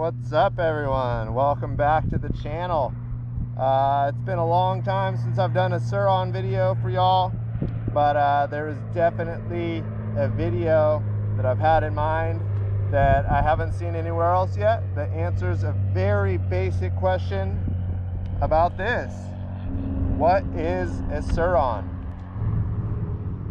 What's up, everyone? Welcome back to the channel. It's been a long time since I've done a Sur Ron video for y'all, but there is definitely a video that I've had in mind that I haven't seen anywhere else yet that answers a very basic question about this. What is a Sur Ron?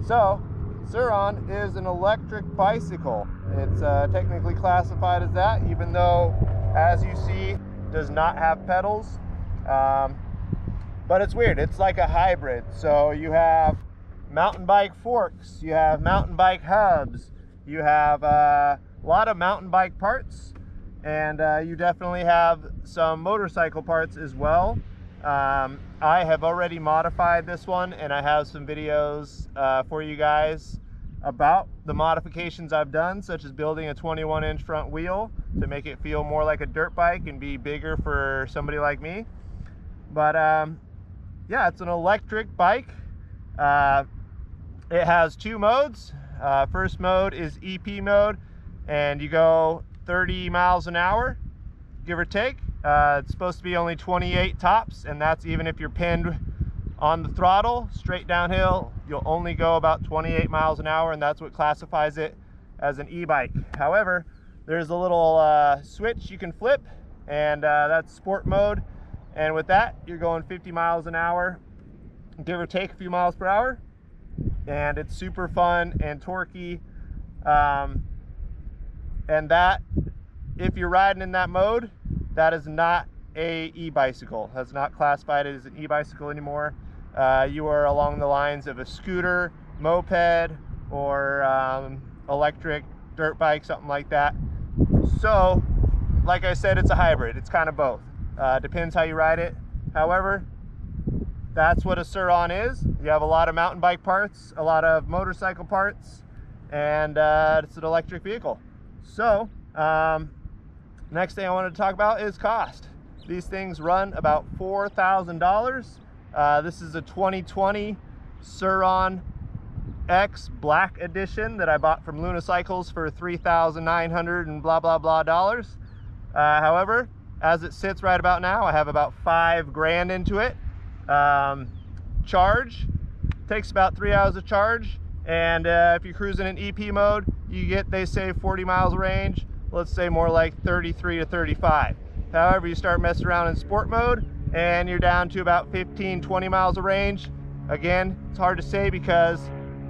So, Sur Ron is an electric bicycle. It's technically classified as that, even though, as you see, does not have pedals. But it's weird. It's like a hybrid. So you have mountain bike forks, you have mountain bike hubs, you have a lot of mountain bike parts, and you definitely have some motorcycle parts as well. I have already modified this one, and I have some videos for you guys about the modifications I've done, such as building a 21-inch front wheel to make it feel more like a dirt bike and be bigger for somebody like me. But yeah, it's an electric bike. It has two modes. First mode is EP mode, and you go 30 miles an hour, give or take. It's supposed to be only 28 tops, and that's even if you're pinned on the throttle straight downhill. You'll only go about 28 miles an hour, and that's what classifies it as an e-bike. However, there's a little switch you can flip, and that's sport mode, and with that you're going 50 miles an hour, give or take a few miles per hour, and it's super fun and torquey. And that, if you're riding in that mode, that is not a e-bicycle. That's not classified as an e-bicycle anymore. You are along the lines of a scooter, moped, or electric dirt bike, something like that. So, like I said, it's a hybrid. It's kind of both. Depends how you ride it. However, that's what a Sur Ron is. You have a lot of mountain bike parts, a lot of motorcycle parts, and it's an electric vehicle. So, next thing I wanted to talk about is cost. These things run about $4,000. This is a 2020 Sur Ron X Black Edition that I bought from Luna Cycles for $3,900 and blah blah blah dollars. However, as it sits right about now, I have about $5 grand into it. Charge takes about 3 hours of charge, and if you're cruising in EP mode, you get, they say, 40 miles of range. Let's say more like 33 to 35. However, you start messing around in sport mode and you're down to about 15-20 miles of range. Again, it's hard to say because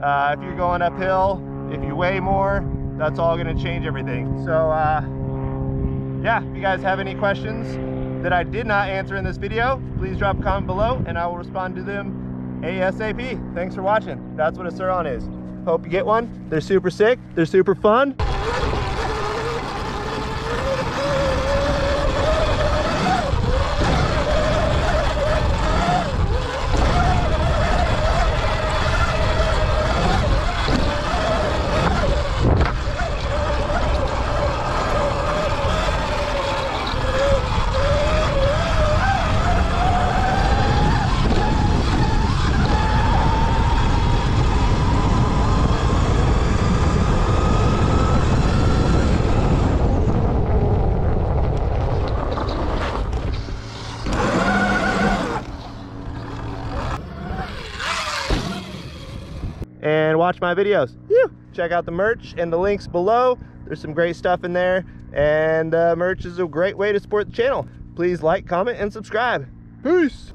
if you're going uphill, if you weigh more, that's all going to change everything. So yeah, if you guys have any questions that I did not answer in this video, please drop a comment below and I will respond to them ASAP. Thanks for watching. That's what a Sur Ron is. Hope you get one. They're super sick. They're super fun. And watch my videos. Check out the merch and the links below. There's some great stuff in there, and merch is a great way to support the channel. Please like, comment, and subscribe. Peace.